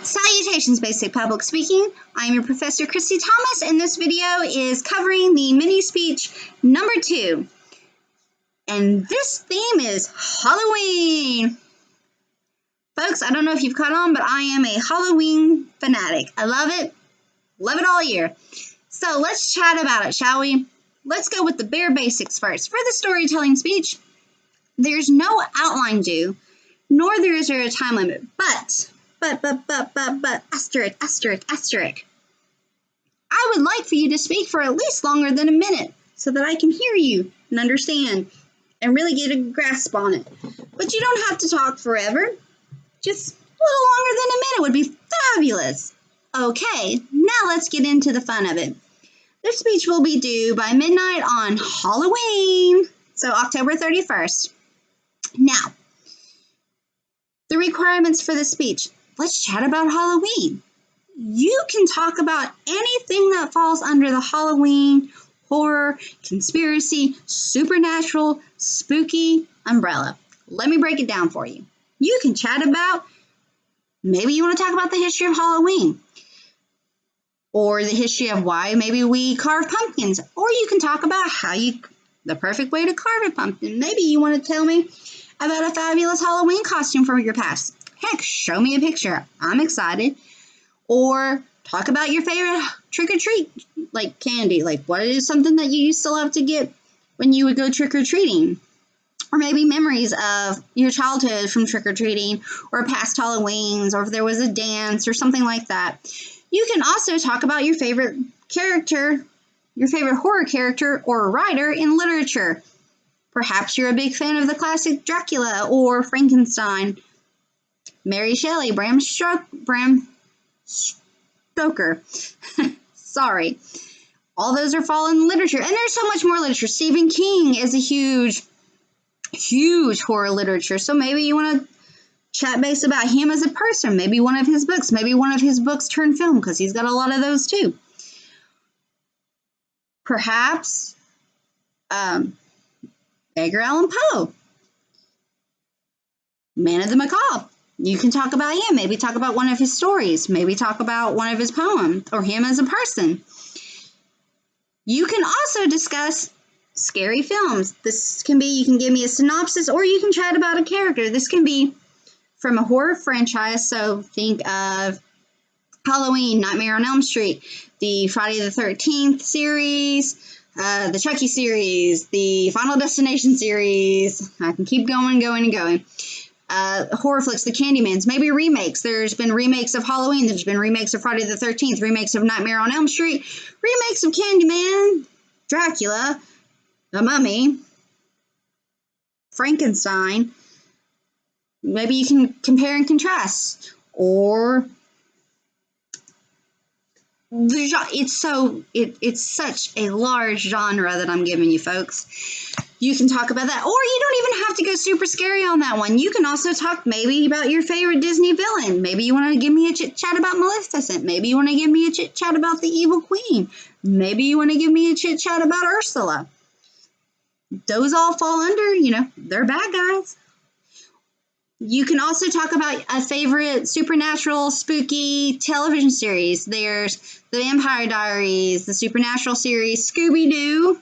Salutations, Basic Public Speaking. I am your Professor Christy Thomas, and this video is covering the mini speech number 2. And this theme is Halloween. Folks, I don't know if you've caught on, but I am a Halloween fanatic. I love it. Love it all year. So let's chat about it, shall we? Let's go with the bare basics first. For the storytelling speech, there's no outline due, nor is there a time limit. But, asterisk. I would like for you to speak for at least longer than a minute so that I can hear you and understand and really get a grasp on it. But you don't have to talk forever. Just a little longer than a minute would be fabulous. Okay, now let's get into the fun of it. This speech will be due by midnight on Halloween, so October 31st. Now, the requirements for the speech. Let's chat about Halloween. You can talk about anything that falls under the Halloween, horror, conspiracy, supernatural, spooky umbrella. Let me break it down for you. You can chat about, maybe you want to talk about the history of Halloween, or the history of why maybe we carve pumpkins, or you can talk about the perfect way to carve a pumpkin. Maybe you want to tell me about a fabulous Halloween costume from your past. Heck, show me a picture. I'm excited. Or talk about your favorite trick-or-treat, like candy. Like, what is something that you used to love to get when you would go trick-or-treating? Or maybe memories of your childhood from trick-or-treating, or past Halloweens, or if there was a dance or something like that. You can also talk about your favorite character, your favorite horror character or writer in literature. Perhaps you're a big fan of the classic Dracula or Frankenstein, Mary Shelley, Bram Stoker. Sorry. All those are fall in literature. And there's so much more literature. Stephen King is a huge horror literature. So maybe you want to chat base about him as a person. Maybe one of his books. Maybe one of his books turned film, because he's got a lot of those too. Perhaps Edgar Allan Poe, Man of the Macabre. You can talk about him. Maybe talk about one of his stories. Maybe talk about one of his poems, or him as a person. You can also discuss scary films. This can be, you can give me a synopsis, or you can chat about a character. This can be from a horror franchise, so think of Halloween, Nightmare on Elm Street, the Friday the 13th series, the Chucky series, the Final Destination series. I can keep going. Horror flicks, the Candymans, maybe remakes. There's been remakes of Halloween, there's been remakes of Friday the 13th, remakes of Nightmare on Elm Street, remakes of Candyman, Dracula, The Mummy, Frankenstein. Maybe you can compare and contrast. Or it's such a large genre that I'm giving you, folks. You can talk about that, or you don't even have to go super scary on that one. You can also talk maybe about your favorite Disney villain. Maybe you want to give me a chit-chat about Maleficent. Maybe you want to give me a chit-chat about the Evil Queen. Maybe you want to give me a chit-chat about Ursula. Those all fall under, they're bad guys. You can also talk about a favorite supernatural, spooky television series. There's The Vampire Diaries, the Supernatural series, Scooby-Doo.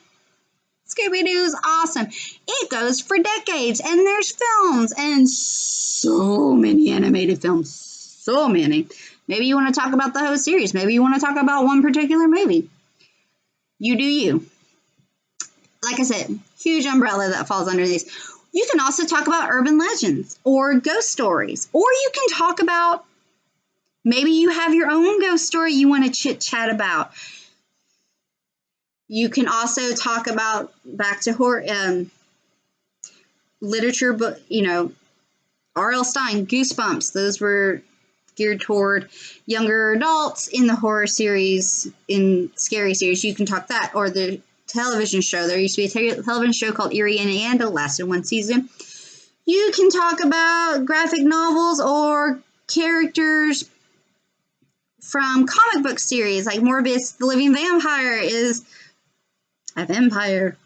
Scooby-Doo's awesome. It goes for decades, and there's films, and so many animated films. So many. Maybe you want to talk about the whole series. Maybe you want to talk about one particular movie. You do you. Like I said, huge umbrella that falls under these. You can also talk about urban legends or ghost stories. Or you can talk about, maybe you have your own ghost story you want to chit-chat about. You can also talk about, back to horror, literature, but, R.L. Stine, Goosebumps. Those were geared toward younger adults in the horror series, in scary series. You can talk that, or the television show. There used to be a television show called Eerie, Indiana, lasted 1 season. You can talk about graphic novels or characters from comic book series, like Morbius, the Living Vampire is a vampire.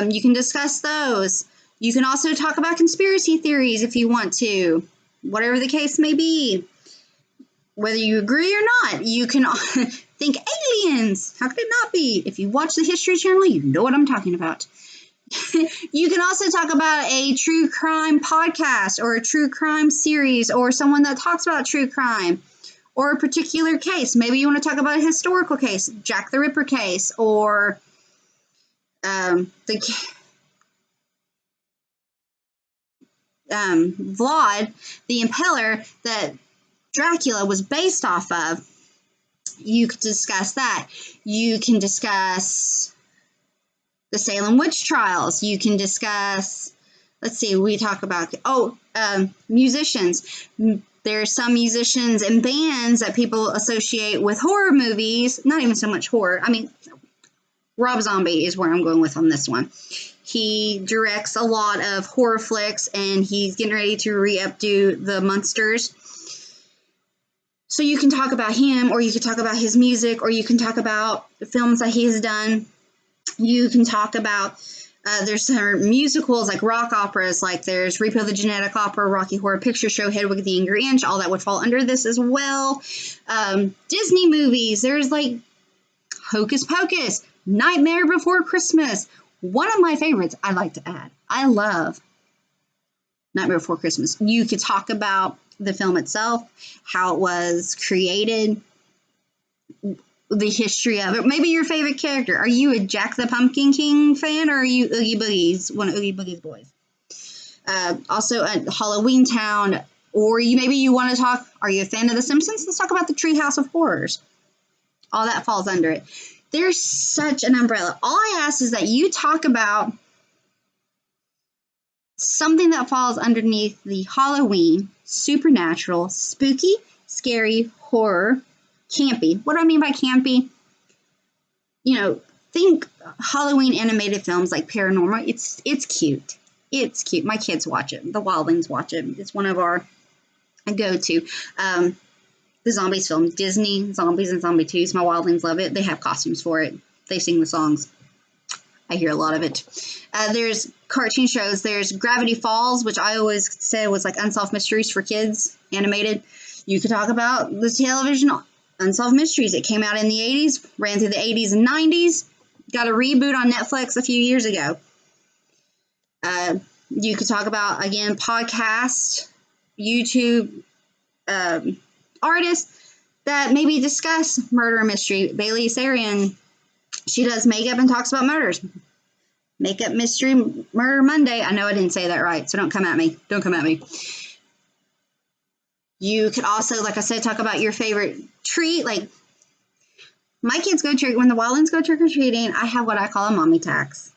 You can discuss those. You can also talk about conspiracy theories if you want to, whatever the case may be. whether you agree or not, you can think aliens. How could it not be? If you watch the History Channel, you know what I'm talking about. You can also talk about a true crime podcast or a true crime series or someone that talks about true crime or a particular case. Maybe you want to talk about a historical case, Jack the Ripper case, or the Vlad the Impaler that Dracula was based off of. You could discuss that. You can discuss the Salem witch trials. You can discuss, let's see, we talk about, musicians. There's some musicians and bands that people associate with horror movies. Not even so much horror. I mean, Rob Zombie is where I'm going with on this one. He directs a lot of horror flicks, and he's getting ready to re-updo the Munsters. So you can talk about him, or you can talk about his music, or you can talk about the films that he has done. You can talk about, there's certain musicals like rock operas, like there's Repo the Genetic Opera, Rocky Horror Picture Show, Hedwig the Angry Inch, all that would fall under this as well. Disney movies, there's like Hocus Pocus, Nightmare Before Christmas. One of my favorites, I like to add. I love Nightmare Before Christmas. You could talk about the film itself, how it was created, the history of it. Maybe your favorite character. Are you a Jack the Pumpkin King fan, or are you Oogie Boogie's, one of Oogie Boogie's boys? Also, Halloween Town, or maybe you want to talk, are you a fan of The Simpsons? Let's talk about the Treehouse of Horrors. All that falls under it. There's such an umbrella. All I ask is that you talk about something that falls underneath the Halloween, supernatural, spooky, scary, horror, campy. What do I mean by campy? Think Halloween animated films like Paranormal. It's cute. It's cute. My kids watch it. The Wildlings watch it. It's one of our go-to. The Zombies film, Disney, Zombies and Zombie 2s. My Wildlings love it. They have costumes for it. They sing the songs. I hear a lot of it. There's cartoon shows. There's Gravity Falls, which I always said was like Unsolved Mysteries for kids, animated. You could talk about the television Unsolved Mysteries. It came out in the 80s, ran through the 80s and 90s, got a reboot on Netflix a few years ago. You could talk about, again, podcasts, YouTube artists that maybe discuss murder mystery. Bailey Sarian, she does makeup and talks about murders. Makeup Mystery Murder Monday. I know I didn't say that right, so don't come at me. Don't come at me. You could also, like I said, talk about your favorite treat. Like, my kids go when the Wildlings go trick-or-treating, I have what I call a mommy tax.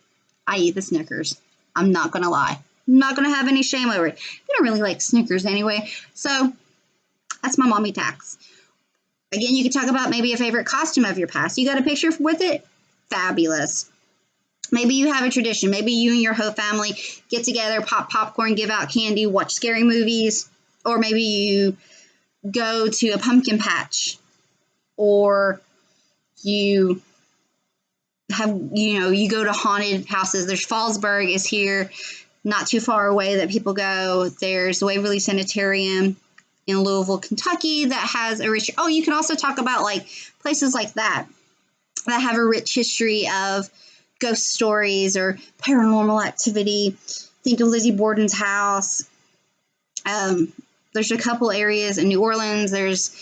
I eat the Snickers. I'm not going to lie. I'm not going to have any shame over it. I don't really like Snickers anyway, so that's my mommy tax. Again, you could talk about maybe a favorite costume of your past. You got a picture with it? Fabulous. Maybe you have a tradition. Maybe you and your whole family get together, pop popcorn, give out candy, watch scary movies. Or maybe you go to a pumpkin patch. Or you you go to haunted houses. There's Fallsburg is here, not too far away that people go. There's the Waverly Sanitarium in Louisville, Kentucky that has a rich... Oh, you can also talk about like places like that have a rich history of ghost stories or paranormal activity. Think of Lizzie Borden's house. There's a couple areas in New Orleans. There's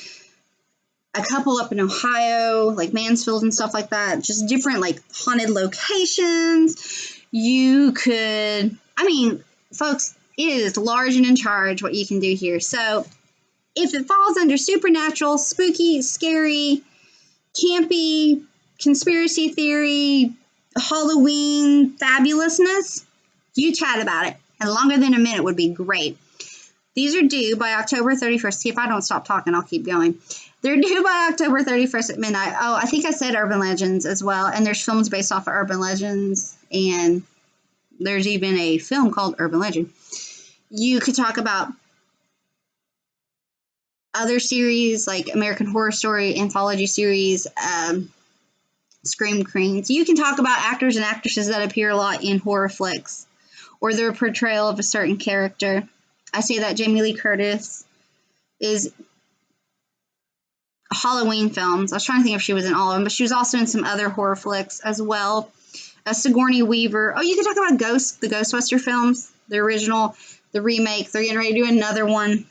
a couple up in Ohio, like Mansfield and stuff like that. Just different like haunted locations. You could, folks, it is large and in charge what you can do here. So if it falls under supernatural, spooky, scary, campy, conspiracy theory, Halloween fabulousness, you chat about it. And longer than a minute would be great. These are due by October 31st. See, if I don't stop talking, I'll keep going. They're due by October 31st at midnight. Oh, I think I said urban legends as well. And there's films based off of urban legends. And there's even a film called Urban Legend. You could talk about other series like American Horror Story, anthology series, Scream Queens. You can talk about actors and actresses that appear a lot in horror flicks or their portrayal of a certain character. I say that Jamie Lee Curtis is Halloween films. I was trying to think if she was in all of them, but she was also in some other horror flicks as well. Sigourney Weaver. Oh, you could talk about Ghost, the Ghostbuster films, the original, the remake. They're getting ready to do another one.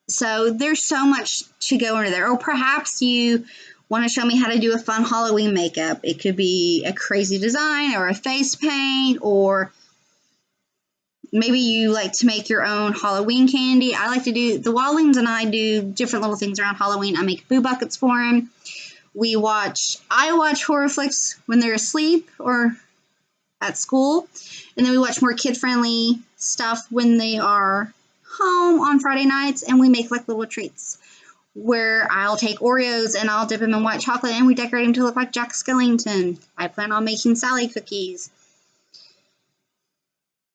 So there's so much to go into there. Or perhaps you want to show me how to do a fun Halloween makeup. It could be a crazy design or a face paint, or maybe you like to make your own Halloween candy. I like to do, the Wildlings and I do different little things around Halloween. I make boo buckets for them. I watch horror flicks when they're asleep or at school. And then we watch more kid-friendly stuff when they are home on Friday nights, and we make like little treats where I'll take Oreos and I'll dip them in white chocolate and we decorate them to look like Jack Skellington. I plan on making Sally cookies.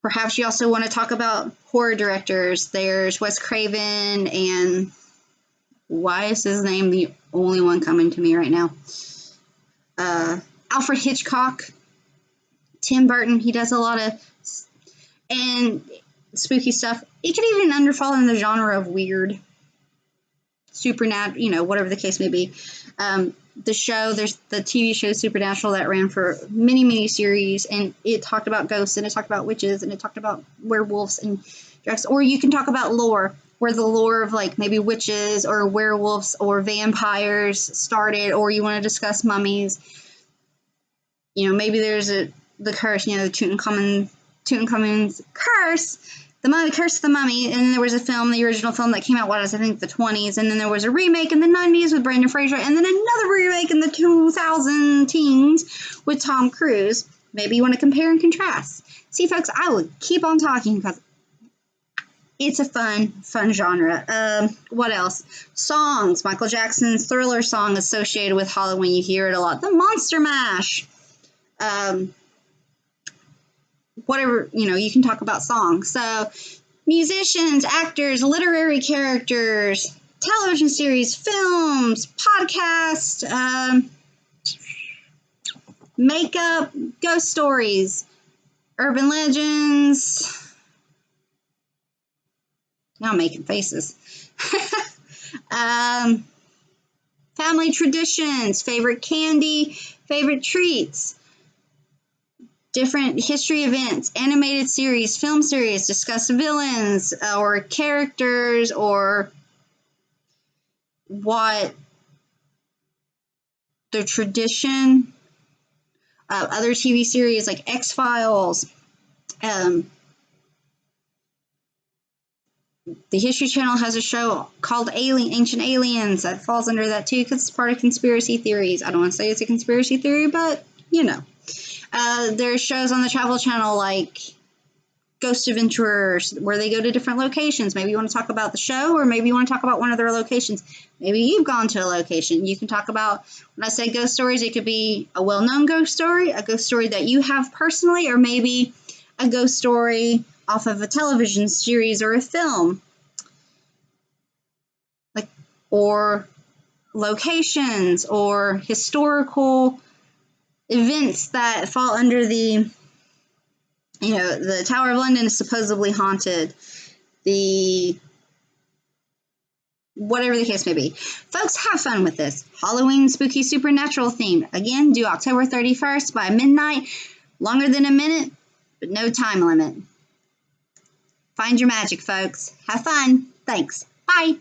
Perhaps you also want to talk about horror directors. There's Wes Craven and why is his name the only one coming to me right now? Alfred Hitchcock. Tim Burton, he does a lot of and spooky stuff. It could even fall in the genre of weird, supernatural, whatever the case may be. There's the TV show Supernatural that ran for many, many series, and it talked about ghosts, and it talked about witches, and it talked about werewolves and dragons. Or you can talk about lore, where the lore of like maybe witches or werewolves or vampires started, or you want to discuss mummies. Maybe there's the curse, the Tutankhamun's curse, the mummy, curse of the mummy, and then there was the original film that came out, I think the 20s, and then there was a remake in the 90s with Brendan Fraser, and then another remake in the 2000 teens with Tom Cruise. Maybe you want to compare and contrast. See, folks, I would keep on talking because it's a fun genre. What else? Songs. Michael Jackson's Thriller song associated with Halloween. You hear it a lot. The Monster Mash. Whatever, you can talk about songs. So, musicians, actors, literary characters, television series, films, podcasts, makeup, ghost stories, urban legends. Now I'm making faces. Family traditions, favorite candy, favorite treats. Different history events, animated series, film series, discuss villains or characters or what the tradition of other TV series like X-Files. The History Channel has a show called Ancient Aliens that falls under that too because it's part of conspiracy theories. I don't want to say it's a conspiracy theory, but there's shows on the Travel Channel like Ghost Adventurers where they go to different locations. Maybe you want to talk about the show, or maybe you want to talk about one of their locations. Maybe you've gone to a location. You can talk about, when I say ghost stories, it could be a well-known ghost story, a ghost story that you have personally, or maybe a ghost story off of a television series or a film. Or locations or historical events that fall under the Tower of London is supposedly haunted, whatever the case may be. Folks, have fun with this Halloween spooky supernatural theme. Again, due October 31st by midnight. Longer than a minute, but no time limit. Find your magic, folks. Have fun. Thanks. Bye.